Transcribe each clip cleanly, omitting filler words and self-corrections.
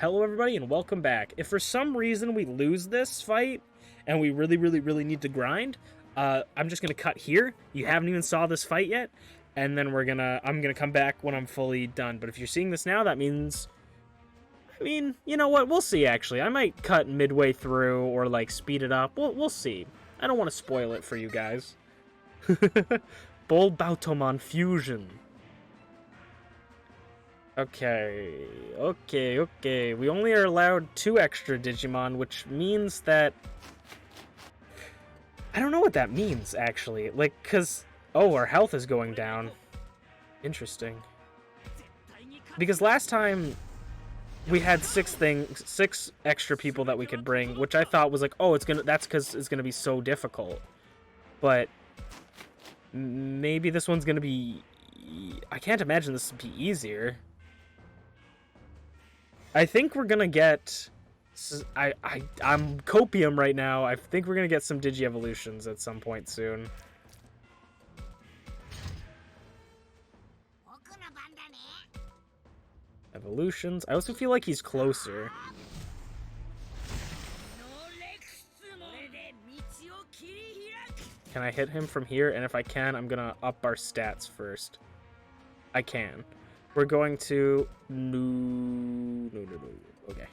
Hello everybody and welcome back. If for some reason we lose this fight and we really need to grind, I'm just gonna cut here. You haven't even saw this fight yet, and then I'm gonna come back when I'm fully done. But if you're seeing this now, that means, you know what? We'll see. Actually, I might cut midway through or like speed it up. We'll see. I don't want to spoil it for you guys. Bold Bautomon Fusion. Okay. We only are allowed 2 extra Digimon, which means that... I don't know what that means, actually. Like, because... Oh, our health is going down. Interesting. Because last time, we had 6 extra people that we could bring, which I thought was like, oh, that's because it's gonna be so difficult. But... maybe this one's gonna be... I can't imagine this would be easier. I think we're gonna get... I'm copium right now. I think we're gonna get some Digi-evolutions at some point soon. Evolutions. I also feel like he's closer. Can I hit him from here? And if I can, I'm gonna up our stats first. I can. We're going to... No. Okay.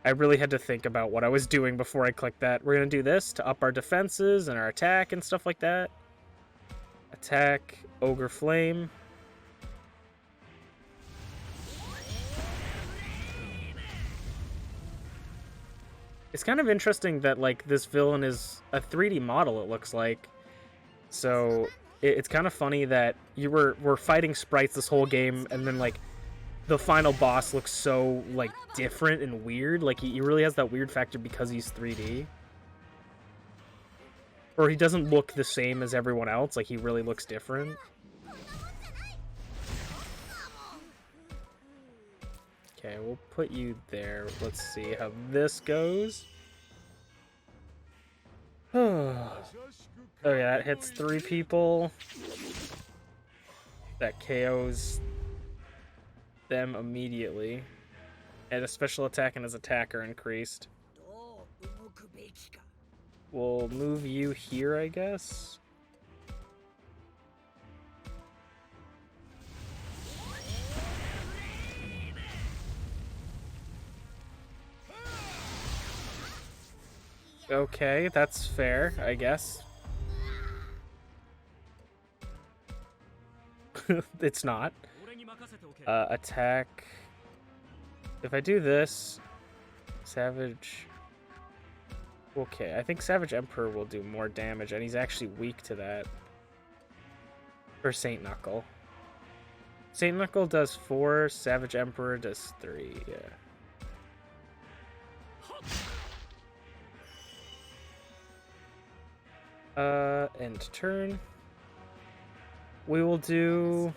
I really had to think about what I was doing before I clicked that. We're going to do this to up our defenses and our attack and stuff like that. Attack, Ogre Flame. It's kind of interesting that, like, this villain is a 3D model, it looks like. So... it's kind of funny that we're fighting sprites this whole game, and then, like, the final boss looks so, like, different and weird. Like, he really has that weird factor because he's 3D. Or he doesn't look the same as everyone else. Like, he really looks different. Okay, we'll put you there. Let's see how this goes. Okay, that hits 3 people. That KOs them immediately. And a special attack and his attack are increased. We'll move you here, I guess. Okay, that's fair, I guess. It's not. Attack. If I do this, Savage... Okay, I think Savage Emperor will do more damage, and he's actually weak to that. For Saint Knuckle. Saint Knuckle does 4, Savage Emperor does 3, yeah. End turn. We will do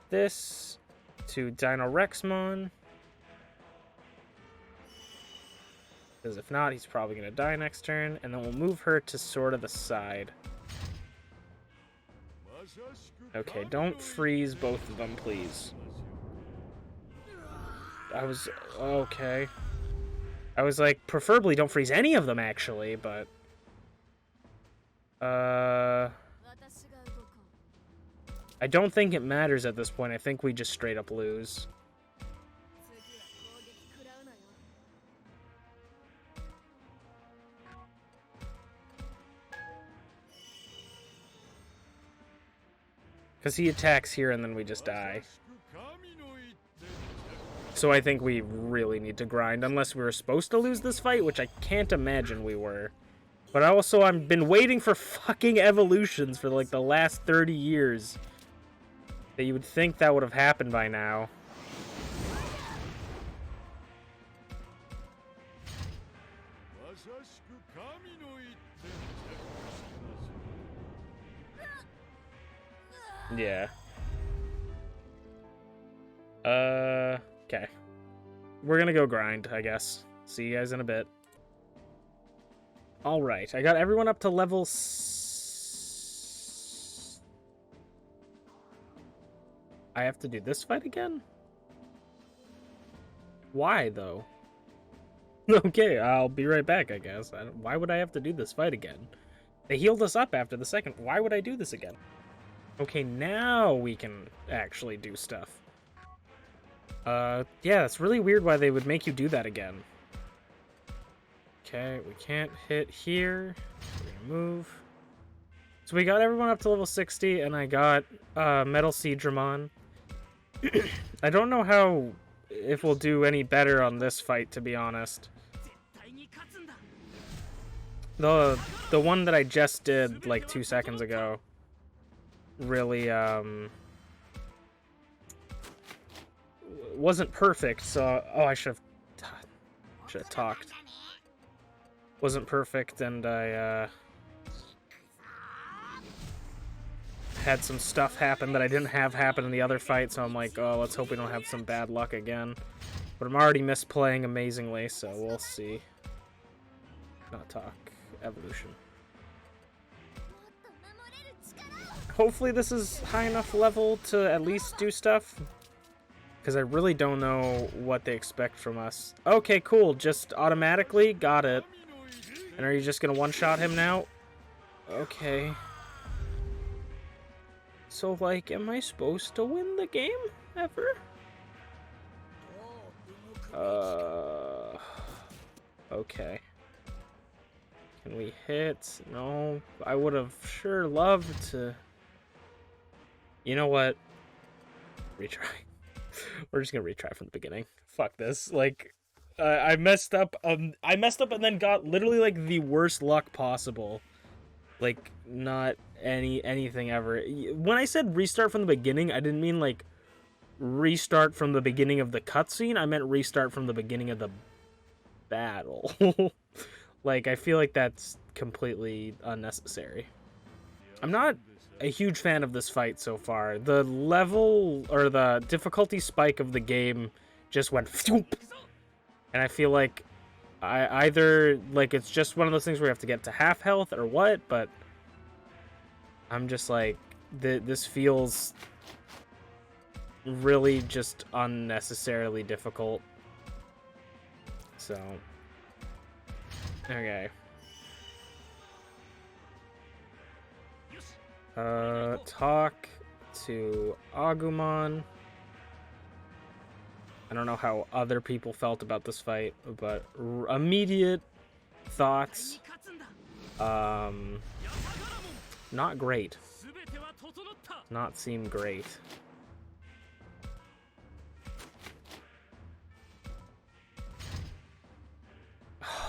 this to Dino Rexmon. Because if not, he's probably going to die next turn. And then we'll move her to sort of the side. Okay, don't freeze both of them, please. Okay. I was like, preferably don't freeze any of them, actually, but... I don't think it matters at this point. I think we just straight up lose. Because he attacks here and then we just die. So I think we really need to grind, unless we were supposed to lose this fight, which I can't imagine we were. But also, I've been waiting for fucking evolutions for like the last 30 years. That you would think that would have happened by now. Yeah. Okay. We're gonna go grind, I guess. See you guys in a bit. Alright, I got everyone up to level... I have to do this fight again? Why, though? Okay, I'll be right back, I guess. Why would I have to do this fight again? They healed us up after the second. Why would I do this again? Okay, now we can actually do stuff. Yeah, it's really weird why they would make you do that again. Okay, we can't hit here. We're gonna move. So we got everyone up to level 60, and I got Metal Seedramon. I don't know if we'll do any better on this fight, to be honest. The one that I just did like 2 seconds ago really wasn't perfect, so I should have talked. Wasn't perfect, and I had some stuff happen that I didn't have happen in the other fight, so I'm like, oh, let's hope we don't have some bad luck again. But I'm already misplaying amazingly, so we'll see. Not talk. Evolution. Hopefully this is high enough level to at least do stuff, because I really don't know what they expect from us. Okay, cool. Just automatically got it. And are you just gonna one-shot him now? Okay. So, like, am I supposed to win the game ever? Okay. Can we hit? No. I would have sure loved to. You know what? Retry. We're just gonna retry from the beginning. Fuck this. Like, I messed up. I messed up and then got literally like the worst luck possible. Like, not anything ever. When I said restart from the beginning, I didn't mean like restart from the beginning of the cutscene. I meant restart from the beginning of the battle. Like, I feel like that's completely unnecessary. I'm not a huge fan of this fight so far. The level or the difficulty spike of the game just went phoop, and I feel like I either like it's just one of those things where you have to get to half health or what, but I'm just like this feels really just unnecessarily difficult. So okay. Talk to Agumon. I don't know how other people felt about this fight, but immediate thoughts, not great. Not seem great.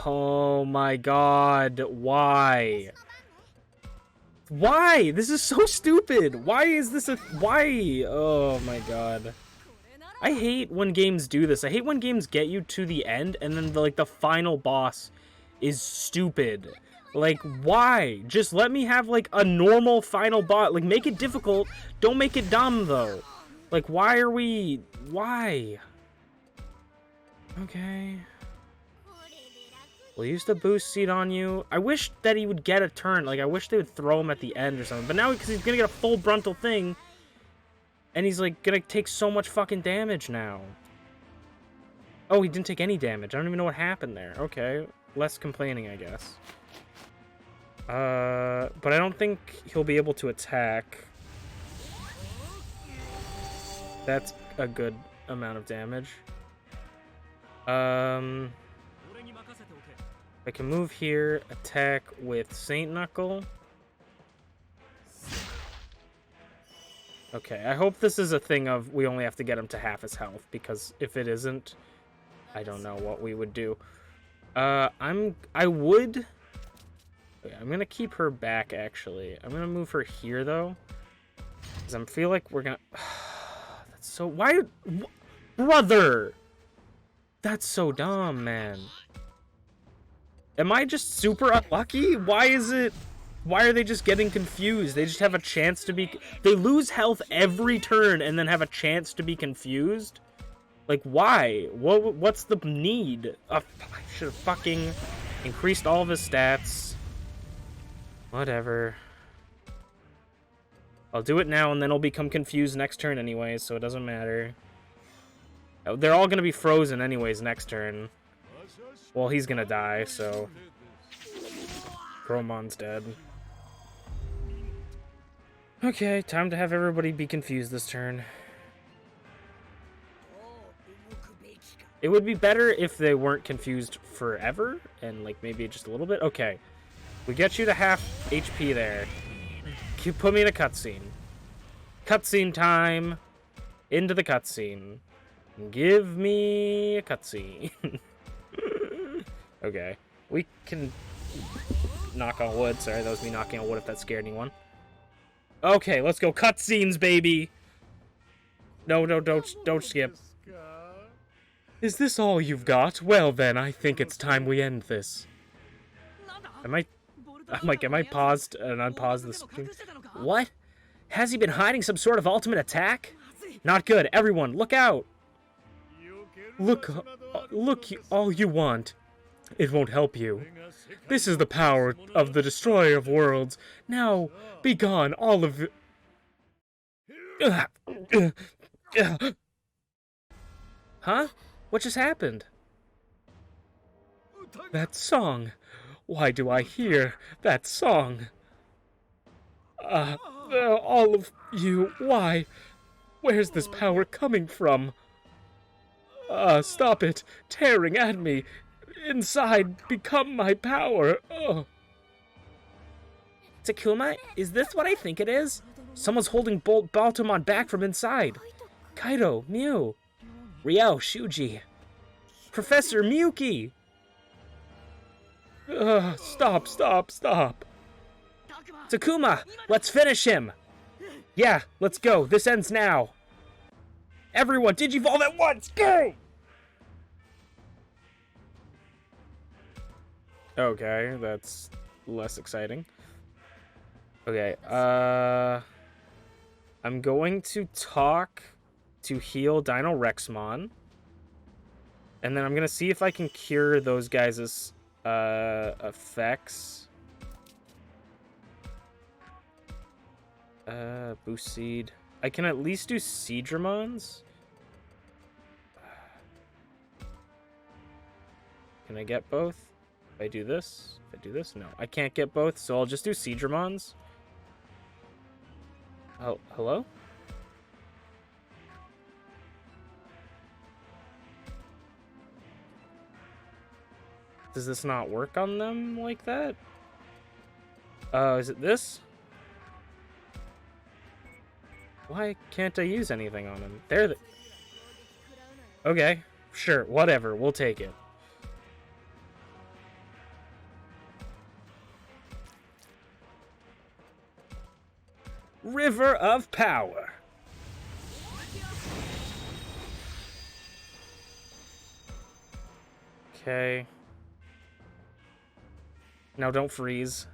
Oh my god, why? Why? This is so stupid. Why is this why? Oh my god. I hate when games do this. I hate when games get you to the end and then the final boss is stupid. Like, why? Just let me have like a normal final boss. Like, make it difficult. Don't make it dumb though. Like, why? Okay. We'll use the boost seed on you. I wish that he would get a turn. Like, I wish they would throw him at the end or something. But now, because he's gonna get a full Bruntal thing, and he's, like, gonna take so much fucking damage now. Oh, he didn't take any damage. I don't even know what happened there. Okay. Less complaining, I guess. But I don't think he'll be able to attack. That's a good amount of damage. I can move here, attack with Saint Knuckle. Okay, I hope this is a thing of we only have to get him to half his health, because if it isn't, I don't know what we would do. I'm gonna keep her back, actually. I'm gonna move her here, though, because I feel like we're gonna... That's so... Why... Brother! That's so dumb, man. Am I just super unlucky? Why are they just getting confused? They just have a chance to be... They lose health every turn and then have a chance to be confused? Like, why? What's the need? I should have fucking increased all of his stats. Whatever. I'll do it now and then I'll become confused next turn anyway, so it doesn't matter. They're all gonna be frozen anyways next turn. Well, he's gonna die, so... Chromon's dead. Okay, time to have everybody be confused this turn. It would be better if they weren't confused forever, and like maybe just a little bit. Okay, we get you to half HP there. You put me in a cutscene. Cutscene time. Into the cutscene. Give me a cutscene. Okay, we can knock on wood. Sorry, that was me knocking on wood if that scared anyone. Okay, let's go cutscenes, baby. No, don't skip. Is this all you've got? Well then, I think it's time we end this. Am I paused and unpaused this stream? What? Has he been hiding some sort of ultimate attack? Not good. Everyone, look out! Look all you want. It won't help you. This is the power of the Destroyer of Worlds. Now, be gone, all of you. Huh? What just happened? That song. Why do I hear that song? All of you, why? Where's this power coming from? Stop it. Tearing at me. Inside, become my power. Takuma, is this what I think it is? Someone's holding Baltimon back from inside. Kaido, Mew, Ryao, Shuji, Professor Miyuki. Stop. Takuma, let's finish him. Yeah, let's go. This ends now. Everyone, Digivolve at once. Go! Okay, that's less exciting. Okay, I'm going to talk to heal Dino Rexmon. And then I'm gonna see if I can cure those guys' effects. Boost Seed. I can at least do Seedramons. Can I get both? If I do this? No. I can't get both, so I'll just do Seedramons. Oh, hello? Does this not work on them like that? Is it this? Why can't I use anything on them? They're the... Okay, sure, whatever, we'll take it. River of Power. Okay. Now don't freeze.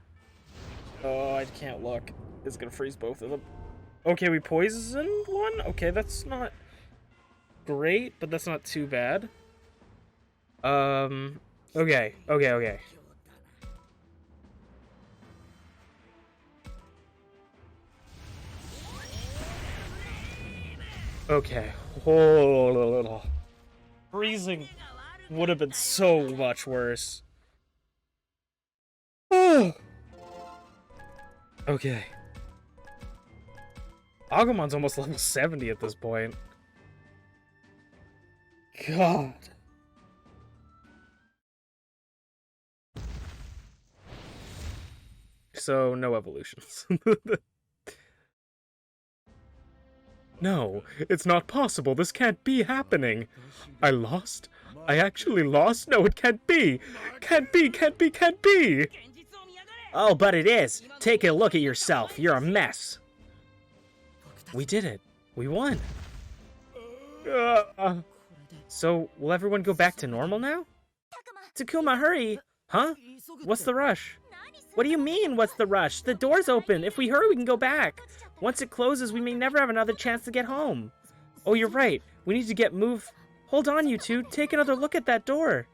Oh, I can't look. It's gonna freeze both of them. Okay, we poisoned one? Okay, that's not great, but that's not too bad. Okay. Okay. Oh, freezing would have been so much worse. Okay. Agumon's almost level 70 at this point. God. So, no evolutions. No, it's not possible. This can't be happening. I lost? I actually lost? No, it can't be. Can't be. Oh, but it is. Take a look at yourself. You're a mess. We did it. We won. So, will everyone go back to normal now? Takuma, hurry. Huh? What's the rush? What do you mean, what's the rush? The door's open. If we hurry, we can go back. Once it closes, we may never have another chance to get home. Oh, you're right. We need to get moved. Hold on, you two. Take another look at that door.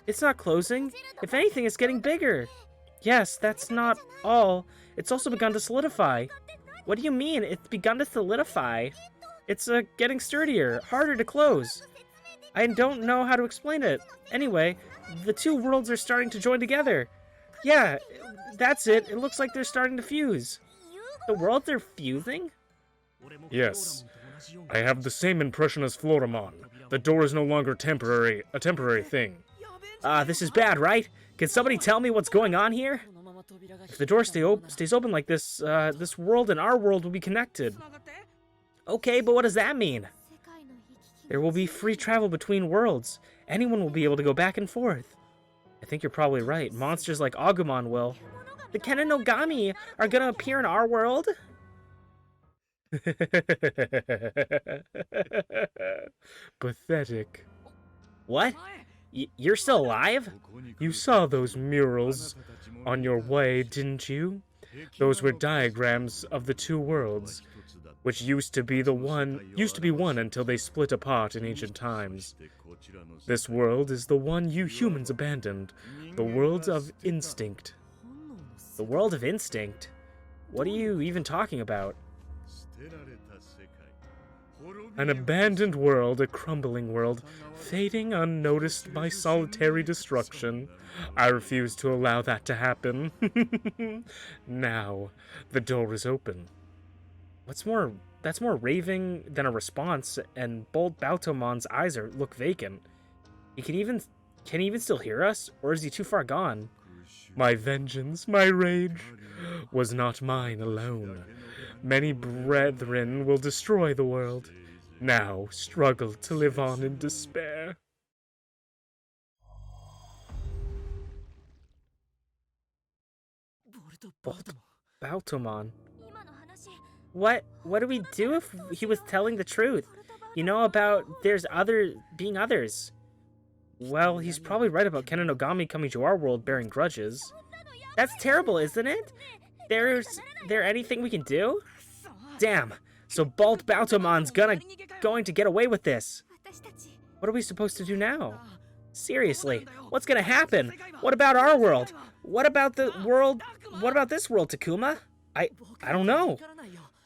It's not closing. If anything, it's getting bigger. Yes, that's not all. It's also begun to solidify. What do you mean, it's begun to solidify? It's getting sturdier, harder to close. I don't know how to explain it. Anyway, the two worlds are starting to join together. Yeah, that's it. It looks like they're starting to fuse. The worlds are fusing? Yes, I have the same impression as Floramon. The door is no longer a temporary thing. This is bad, right? Can somebody tell me what's going on here? If the door stays open like this, this world and our world will be connected. Okay, but what does that mean? There will be free travel between worlds. Anyone will be able to go back and forth. I think you're probably right. Monsters like Agumon will. The Kenonogami are gonna appear in our world? Pathetic. What? You're still alive? You saw those murals on your way, didn't you? Those were diagrams of the two worlds, which used to be one until they split apart in ancient times. This world is the one you humans abandoned, the world of instinct. The world of instinct? What are you even talking about? An abandoned world, a crumbling world, fading unnoticed by solitary destruction. I refuse to allow that to happen. Now, the door is open. That's more raving than a response, and bold Bautomon's eyes look vacant. Can he even still hear us, or is he too far gone? My vengeance, my rage, was not mine alone. Many brethren will destroy the world. Now struggle to live on in despair. Bold Bautomon. What do we do if he was telling the truth? You know about there's being others. Well, he's probably right about Kenonogami coming to our world bearing grudges. That's terrible, isn't it? There anything we can do? Damn, so Bold Bautomon's going to get away with this. What are we supposed to do now? Seriously, what's gonna happen? What about our world? What about this world, Takuma? I don't know.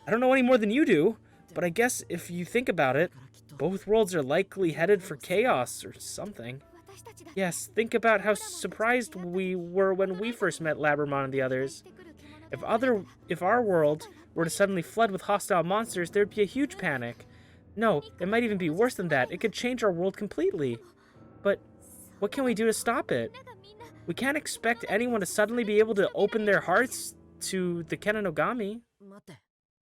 I don't know any more than you do, but I guess if you think about it, both worlds are likely headed for chaos or something. Yes, think about how surprised we were when we first met Labramon and the others. If our world were to suddenly flood with hostile monsters, there'd be a huge panic. No, it might even be worse than that. It could change our world completely. But what can we do to stop it? We can't expect anyone to suddenly be able to open their hearts to the Kenonogami.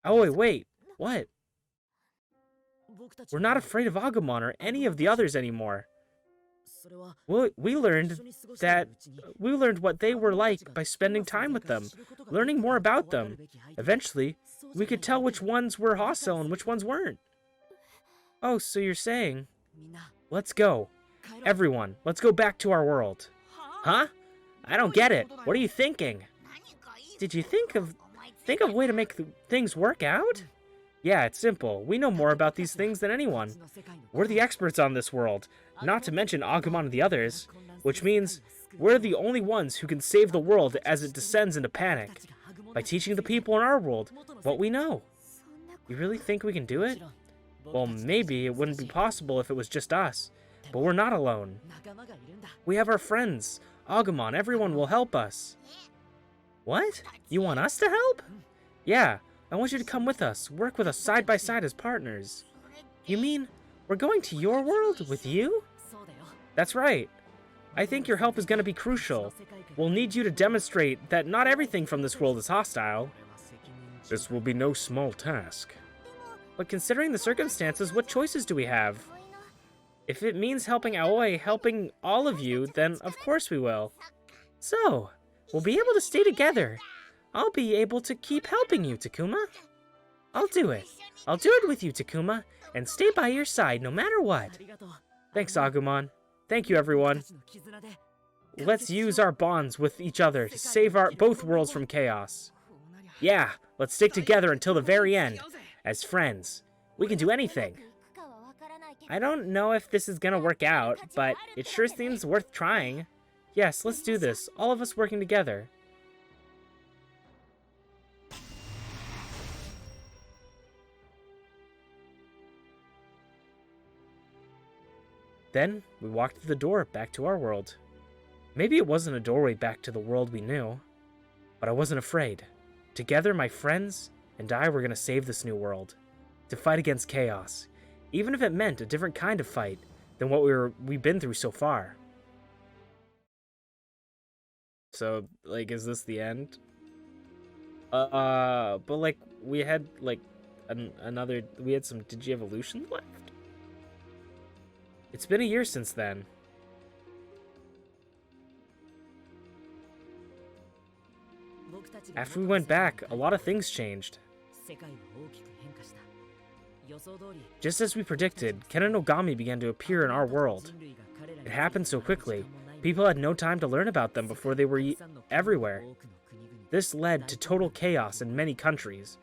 Oh, wait. What? We're not afraid of Agumon or any of the others anymore. We learned what they were like by spending time with them, learning more about them. Eventually, we could tell which ones were hostile and which ones weren't. Oh, so you're saying... Let's go. Everyone, let's go back to our world. Huh? I don't get it. What are you thinking? Did you think of a way to make things work out? Yeah, it's simple. We know more about these things than anyone. We're the experts on this world, not to mention Agumon and the others, which means we're the only ones who can save the world as it descends into panic, by teaching the people in our world what we know. You really think we can do it? Well, maybe it wouldn't be possible if it was just us, but we're not alone. We have our friends, Agumon, everyone will help us. What? You want us to help? Yeah, I want you to come with us, work with us side by side as partners. You mean, we're going to your world with you? That's right. I think your help is going to be crucial. We'll need you to demonstrate that not everything from this world is hostile. This will be no small task. But considering the circumstances, what choices do we have? If it means helping Aoi, helping all of you, then of course we will. So, we'll be able to stay together. I'll be able to keep helping you, Takuma. I'll do it. I'll do it with you, Takuma, and stay by your side no matter what. Thanks, Agumon. Thank you, everyone. Let's use our bonds with each other to save both worlds from chaos. Yeah, let's stick together until the very end, as friends. We can do anything. I don't know if this is gonna work out, but it sure seems worth trying. Yes, let's do this, all of us working together. Then, we walked through the door back to our world. Maybe it wasn't a doorway back to the world we knew, but I wasn't afraid. Together, my friends and I were going to save this new world, to fight against chaos, even if it meant a different kind of fight than what we've been through so far. So, like, is this the end? But like, we had like we had some Digievolution left? It's been a year since then. After we went back, a lot of things changed. Just as we predicted, Kenonogami began to appear in our world. It happened so quickly, people had no time to learn about them before they were everywhere. This led to total chaos in many countries,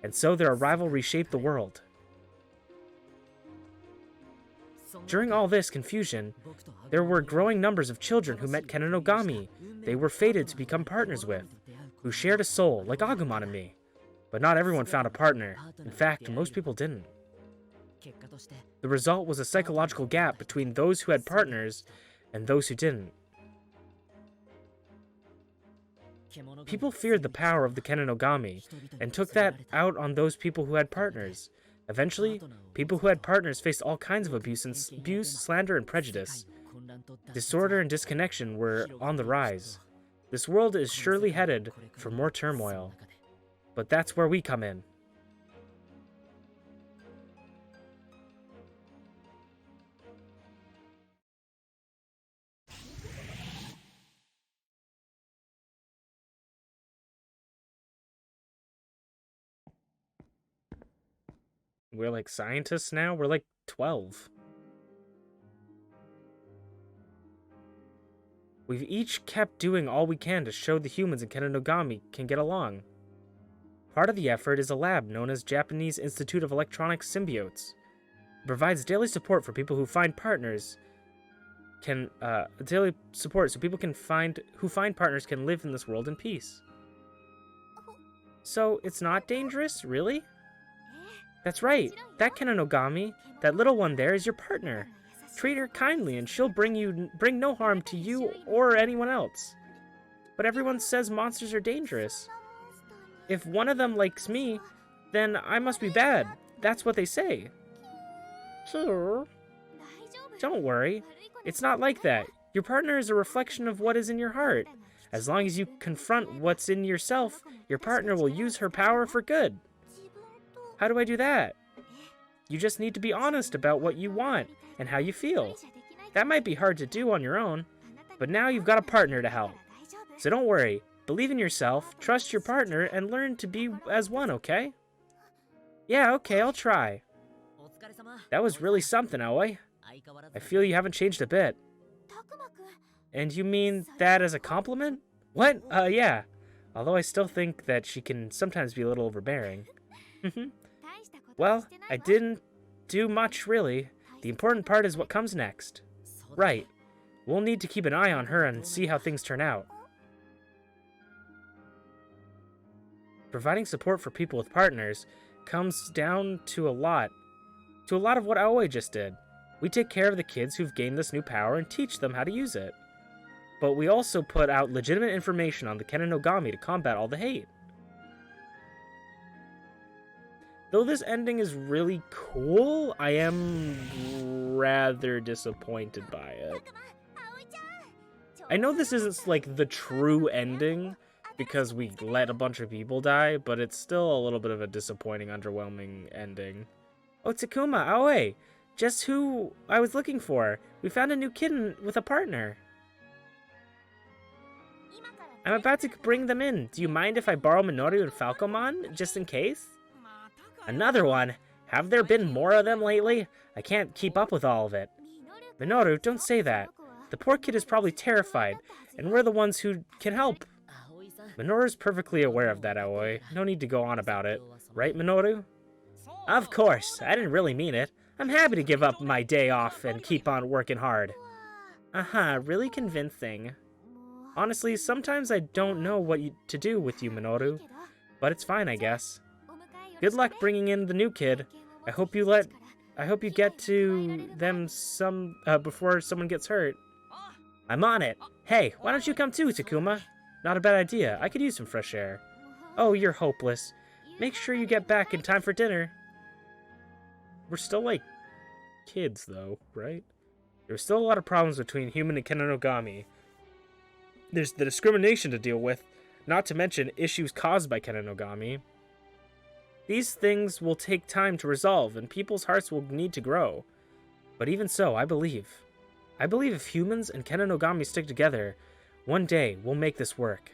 and so their arrival reshaped the world. During all this confusion, there were growing numbers of children who met Kenonogami they were fated to become partners with, who shared a soul like Agumon and me. But not everyone found a partner. In fact, most people didn't. The result was a psychological gap between those who had partners and those who didn't. People feared the power of the Kenonogami and took that out on those people who had partners. Eventually, people who had partners faced all kinds of abuse, slander, and prejudice. Disorder and disconnection were on the rise. This world is surely headed for more turmoil. But that's where we come in. We're like scientists now? We're like 12. We've each kept doing all we can to show the humans in Kenonogami can get along. Part of the effort is a lab known as Japanese Institute of Electronic Symbiotes. It provides daily support for people who find partners. Daily support so people who find partners can live in this world in peace. So it's not dangerous, really? That's right. That Kenonogami, that little one there, is your partner. Treat her kindly, and she'll bring no harm to you or anyone else. But everyone says monsters are dangerous. If one of them likes me, then I must be bad. That's what they say. Sure. Don't worry. It's not like that. Your partner is a reflection of what is in your heart. As long as you confront what's in yourself, your partner will use her power for good. How do I do that? You just need to be honest about what you want and how you feel. That might be hard to do on your own, but now you've got a partner to help. So don't worry. Believe in yourself, trust your partner, and learn to be as one, okay? Yeah, okay, I'll try. That was really something, Aoi. I feel you haven't changed a bit. And you mean that as a compliment? What? Yeah. Although I still think that she can sometimes be a little overbearing. Well, I didn't do much, really. The important part is what comes next. Right. We'll need to keep an eye on her and see how things turn out. Providing support for people with partners comes down to a lot of what Aoi just did. We take care of the kids who've gained this new power and teach them how to use it. But we also put out legitimate information on the Kenonogami to combat all the hate. Though this ending is really cool, I am rather disappointed by it. I know this isn't like the true ending because we let a bunch of people die, but it's still a little bit of a disappointing, underwhelming ending. Oh, Takuma, Aoi! Just who I was looking for. We found a new kitten with a partner. I'm about to bring them in. Do you mind if I borrow Minoru and Falcomon, just in case? Another one? Have there been more of them lately? I can't keep up with all of it. Minoru, don't say that. The poor kid is probably terrified, and we're the ones who can help. Minoru's perfectly aware of that, Aoi. No need to go on about it. Right, Minoru? Of course. I didn't really mean it. I'm happy to give up my day off and keep on working hard. Really convincing. Honestly, sometimes I don't know what to do with you, Minoru. But it's fine, I guess. Good luck bringing in the new kid. I hope you let I hope you get to them before someone gets hurt. I'm on it. Hey, why don't you come too, Takuma? Not a bad idea. I could use some fresh air. Oh, you're hopeless. Make sure you get back in time for dinner. We're still, like, kids, though, right? There's still a lot of problems between human and Kenonogami. There's the discrimination to deal with, not to mention issues caused by Kenonogami. These things will take time to resolve, and people's hearts will need to grow. But even so, I believe if humans and Kenonogami stick together, one day we'll make this work.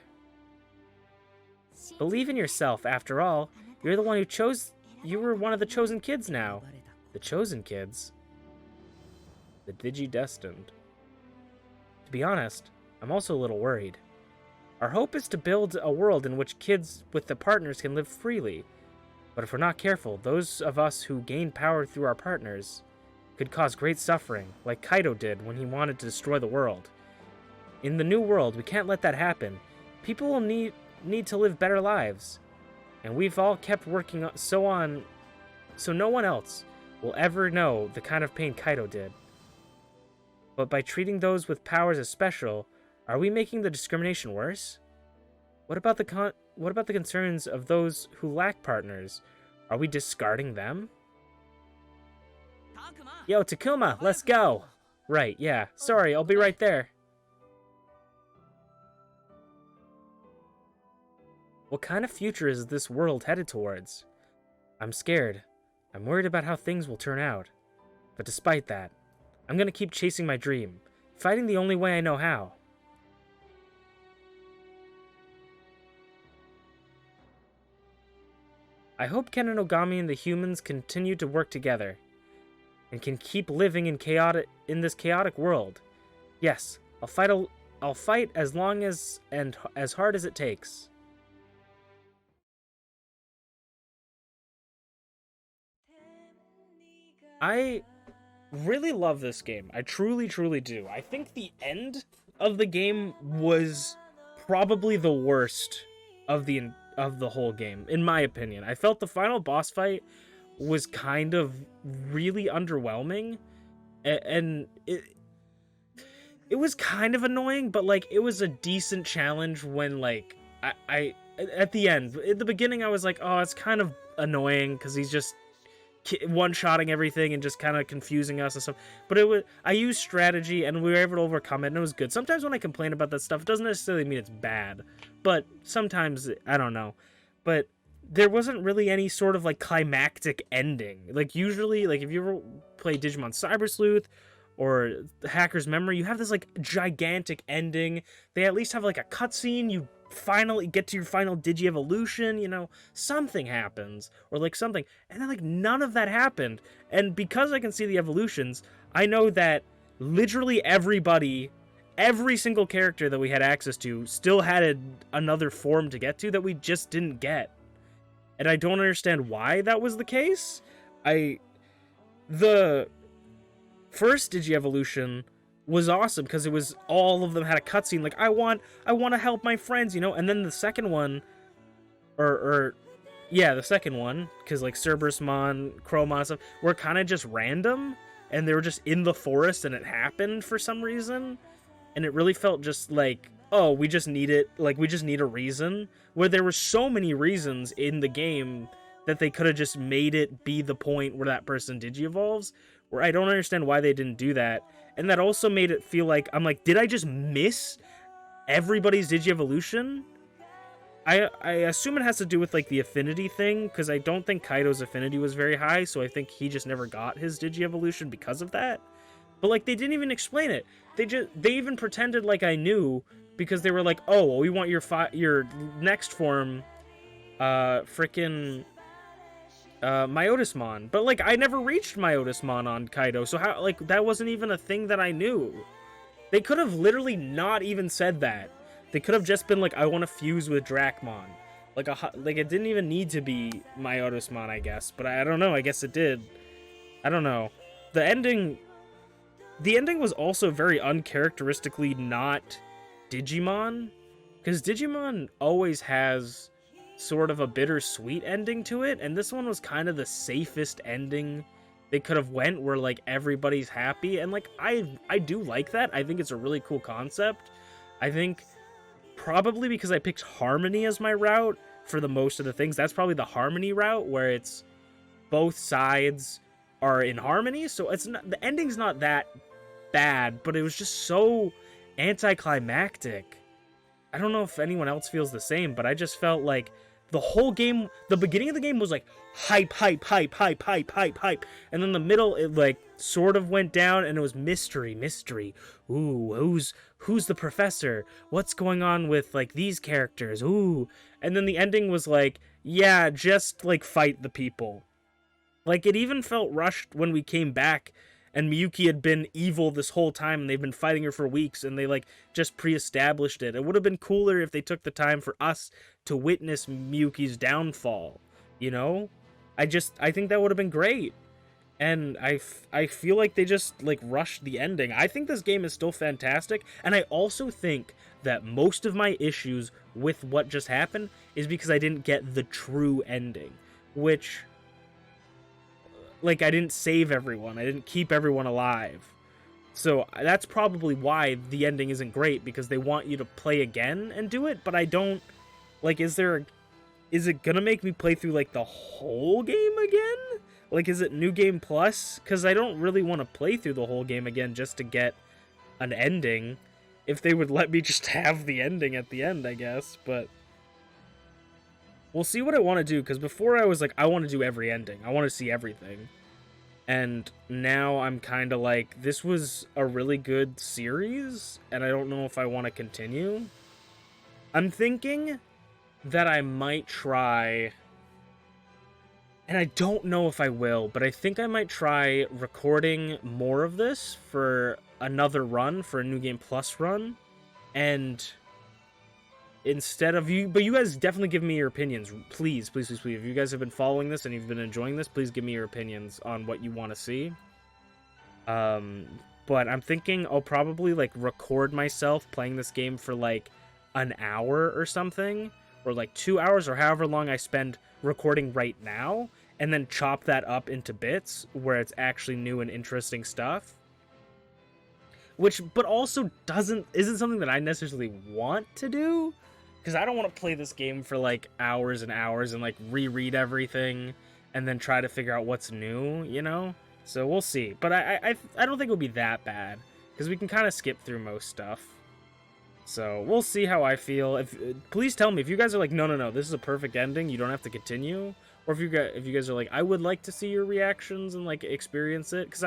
Believe in yourself, after all. You're the one who chose... You were one of the chosen kids now. The chosen kids? The Digi-destined. To be honest, I'm also a little worried. Our hope is to build a world in which kids with the partners can live freely. But if we're not careful, those of us who gain power through our partners could cause great suffering, like Kaido did when he wanted to destroy the world. In the new world, we can't let that happen. People will need to live better lives. And we've all kept working so no one else will ever know the kind of pain Kaido did. But by treating those with powers as special, are we making the discrimination worse? What about the concerns of those who lack partners? Are we discarding them? Yo, Takuma, let's go! Right, yeah. Sorry, I'll be right there. What kind of future is this world headed towards? I'm scared. I'm worried about how things will turn out. But despite that, I'm gonna keep chasing my dream, fighting the only way I know how. I hope Kenonogami and the humans continue to work together, and can keep living in this chaotic world. Yes, I'll fight as long as and as hard as it takes. I really love this game. I truly, truly do. I think the end of the game was probably the worst of the whole game, in my opinion. I felt the final boss fight was kind of really underwhelming, and it was kind of annoying, but like it was a decent challenge when like I at the end. At the beginning I was like, oh, it's kind of annoying because he's just one-shotting everything and just kind of confusing us and stuff. But I used strategy and we were able to overcome it, and it was good. Sometimes when I complain about that stuff, it doesn't necessarily mean it's bad, but sometimes I don't know. But there wasn't really any sort of like climactic ending. Like usually, like if you ever play Digimon Cyber Sleuth or Hacker's Memory, you have this like gigantic ending. They at least have like a cutscene. You finally get to your final Digi-evolution, you know, something happens, or like something, and then like none of that happened. And because I can see the evolutions, I know that literally every single character that we had access to still had another form to get to that we just didn't get. And I don't understand why that was the case. The first Digi-evolution was awesome because it was all of them had a cutscene like I want to help my friends, you know. And then the second one, the second one, because like Cerberusmon, Chromon stuff were kind of just random, and they were just in the forest and it happened for some reason, and it really felt just like, oh, we just need it, like we just need a reason, where there were so many reasons in the game that they could have just made it be the point where that person Digi-evolves, where I don't understand why they didn't do that. And that also made it feel like, I'm like, did I just miss everybody's Digi-evolution? I assume it has to do with, like, the affinity thing, because I don't think Kaido's affinity was very high, so I think he just never got his Digi-evolution because of that. But, like, they didn't even explain it. They even pretended like I knew, because they were like, oh, well, we want your next form, frickin' Myotismon. But like I never reached Myotismon on Kaido, so how, like, that wasn't even a thing that I knew. They could have literally not even said that. They could have just been like, I want to fuse with Dracmon. Like it didn't even need to be Myotismon, I guess. But I don't know, I guess it did. I don't know. The ending was also very uncharacteristically not Digimon, because Digimon always has sort of a bittersweet ending to it, and this one was kind of the safest ending they could have went where like everybody's happy, and like I do like that. I think it's a really cool concept. I think probably because I picked harmony as my route for the most of the things, that's probably the harmony route where it's both sides are in harmony, so it's not, the ending's not that bad, but it was just so anticlimactic. I don't know if anyone else feels the same, but I just felt like the whole game, the beginning of the game was like hype, hype, hype, hype, hype, hype, hype, and then the middle it like sort of went down, and it was mystery, mystery. Ooh, who's the professor? What's going on with like these characters? Ooh, and then the ending was like, yeah, just like fight the people. Like, it even felt rushed when we came back and Miyuki had been evil this whole time and they've been fighting her for weeks and they, like, just pre-established it. It would have been cooler if they took the time for us to witness Miyuki's downfall, you know? I think that would have been great. And I feel like they just, like, rushed the ending. I think this game is still fantastic, and I also think that most of my issues with what just happened is because I didn't get the true ending, which... like, I didn't save everyone. I didn't keep everyone alive. So that's probably why the ending isn't great, because they want you to play again and do it, but I don't... like, is it gonna make me play through, like, the whole game again? Like, is it New Game Plus? Because I don't really want to play through the whole game again just to get an ending. If they would let me just have the ending at the end, I guess, but... we'll see what I want to do, because before I was like, I want to do every ending. I want to see everything. And now I'm kind of like, this was a really good series, and I don't know if I want to continue. I'm thinking that I might try, and I don't know if I will, but I think I might try recording more of this for another run, for a New Game Plus run, and... instead of you, but you guys definitely give me your opinions, please, please, please, please. If you guys have been following this and you've been enjoying this, please give me your opinions on what you want to see. But I'm thinking I'll probably like record myself playing this game for like an hour or something, or like 2 hours, or however long I spend recording right now, and then chop that up into bits where it's actually new and interesting stuff. Which, but also isn't something that I necessarily want to do. Because I don't want to play this game for, like, hours and hours and, like, reread everything and then try to figure out what's new, you know? So we'll see. But I don't think it'll be that bad, because we can kind of skip through most stuff. So we'll see how I feel. Please tell me if you guys are like, no, this is a perfect ending, you don't have to continue. Or if you guys are like, I would like to see your reactions and, like, experience it. Because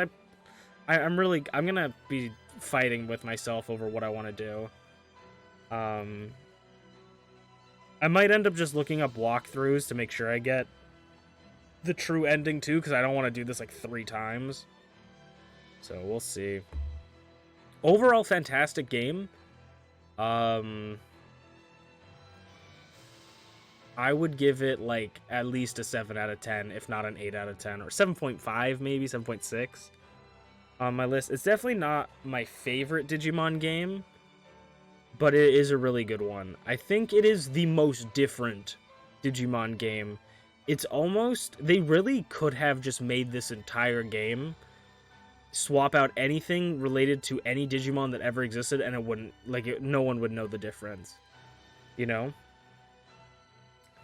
I'm going to be fighting with myself over what I want to do. I might end up just looking up walkthroughs to make sure I get the true ending too, because I don't want to do this like 3 times. So we'll see. Overall, fantastic game. I would give it like at least a 7 out of 10, if not an 8 out of 10, or 7.5 maybe, 7.6 on my list. It's definitely not my favorite Digimon game, but it is a really good one. I think it is the most different Digimon game. It's almost... they really could have just made this entire game, swap out anything related to any Digimon that ever existed, and it wouldn't... like, no one would know the difference. You know?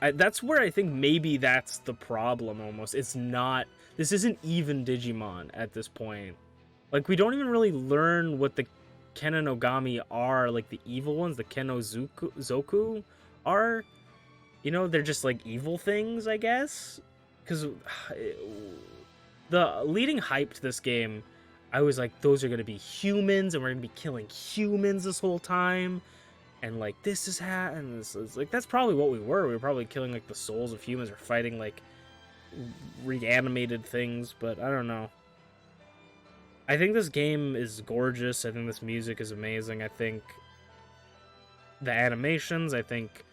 That's where I think maybe that's the problem, almost. It's not... this isn't even Digimon at this point. Like, we don't even really learn what the Kenonogami are, like the evil ones, the Kenozoku are. You know, they're just like evil things, I guess. Because the leading hype to this game, I was like, those are going to be humans, and we're going to be killing humans this whole time. And like, this is and this is like, that's probably what we were. We were probably killing like the souls of humans, or fighting like reanimated things, but I don't know. I think this game is gorgeous. I think this music is amazing. I think the animations, I think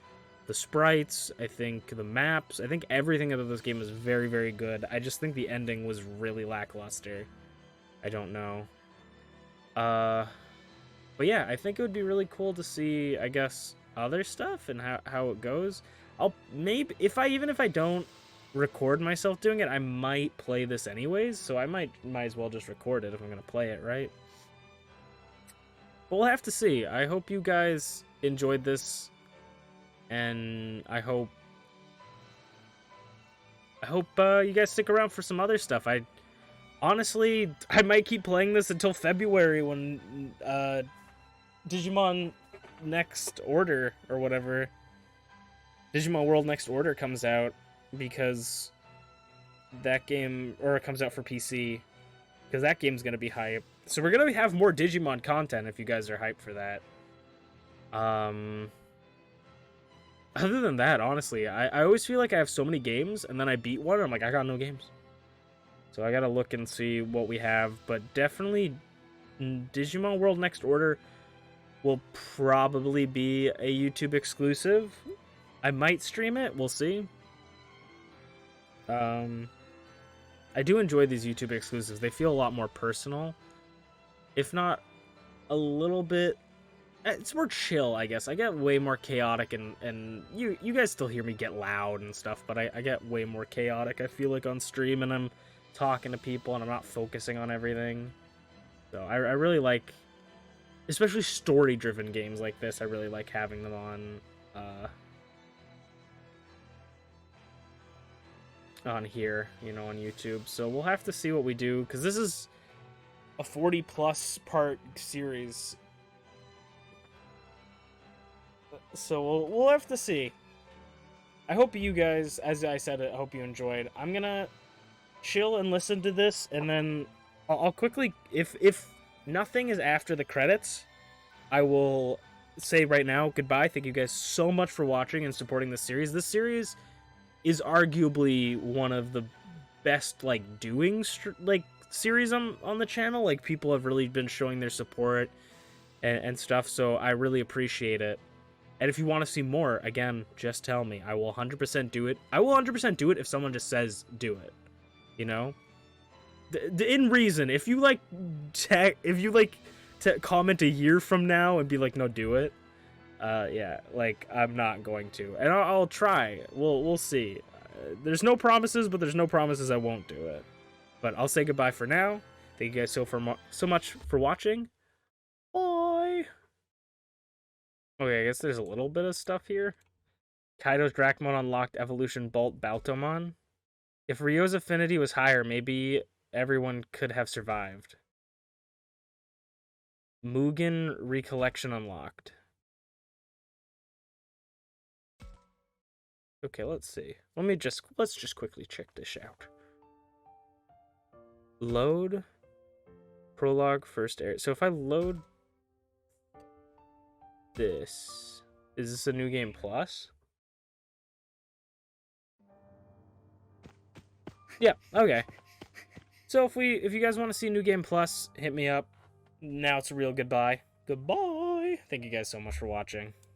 the sprites, I think the maps, I think everything about this game is very, very good. I just think the ending was really lackluster. I don't know. But yeah, I think it would be really cool to see, I guess, other stuff and how it goes. I'll maybe, even if I don't record myself doing it, I might play this anyways, so I might as well just record it if I'm gonna play it, right? But we'll have to see. I hope you guys enjoyed this, and I hope you guys stick around for some other stuff. Honestly, I might keep playing this until February when Digimon Next Order or whatever, Digimon World Next Order comes out, because that game, or it comes out for PC, because that game's gonna be hype. So we're gonna have more Digimon content if you guys are hyped for that. Other than that, honestly, I always feel like I have so many games, and then I beat one, and I'm like, I got no games. So I gotta look and see what we have, but definitely Digimon World Next Order will probably be a YouTube exclusive. I might stream it, we'll see. I do enjoy these YouTube exclusives. They feel a lot more personal, if not a little bit. It's more chill, I guess. I get way more chaotic, and you guys still hear me get loud and stuff, but I get way more chaotic, I feel like, on stream, and I'm talking to people and I'm not focusing on everything. So I really like, especially story-driven games like this, I really like having them on here, you know, on YouTube. So we'll have to see what we do, because this is a 40-plus part series. So we'll have to see. I hope you guys, as I said, I hope you enjoyed. I'm gonna chill and listen to this, and then I'll quickly, if nothing is after the credits, I will say right now goodbye. Thank you guys so much for watching and supporting this series. This series is arguably one of the best series on the channel. Like, people have really been showing their support and stuff, so I really appreciate it. And if you want to see more, again, just tell me. I will 100% do it. I will 100% do it if someone just says do it. You know? In reason. If you comment a year from now and be like, no, do it. Yeah, like, I'm not going to. And I'll try. We'll see. There's no promises, but there's no promises I won't do it. But I'll say goodbye for now. Thank you guys so much for watching. Bye! Okay, I guess there's a little bit of stuff here. Kaido's Drachmon unlocked Evolution Bolt Baltomon. If Ryo's affinity was higher, maybe everyone could have survived. Mugen Recollection unlocked. Okay, let's see. Let's just quickly check this out. Load prologue first air. So if I load this, is this a new game plus? Yeah, okay. So if you guys want to see New Game Plus, hit me up. Now it's a real goodbye. Goodbye. Thank you guys so much for watching.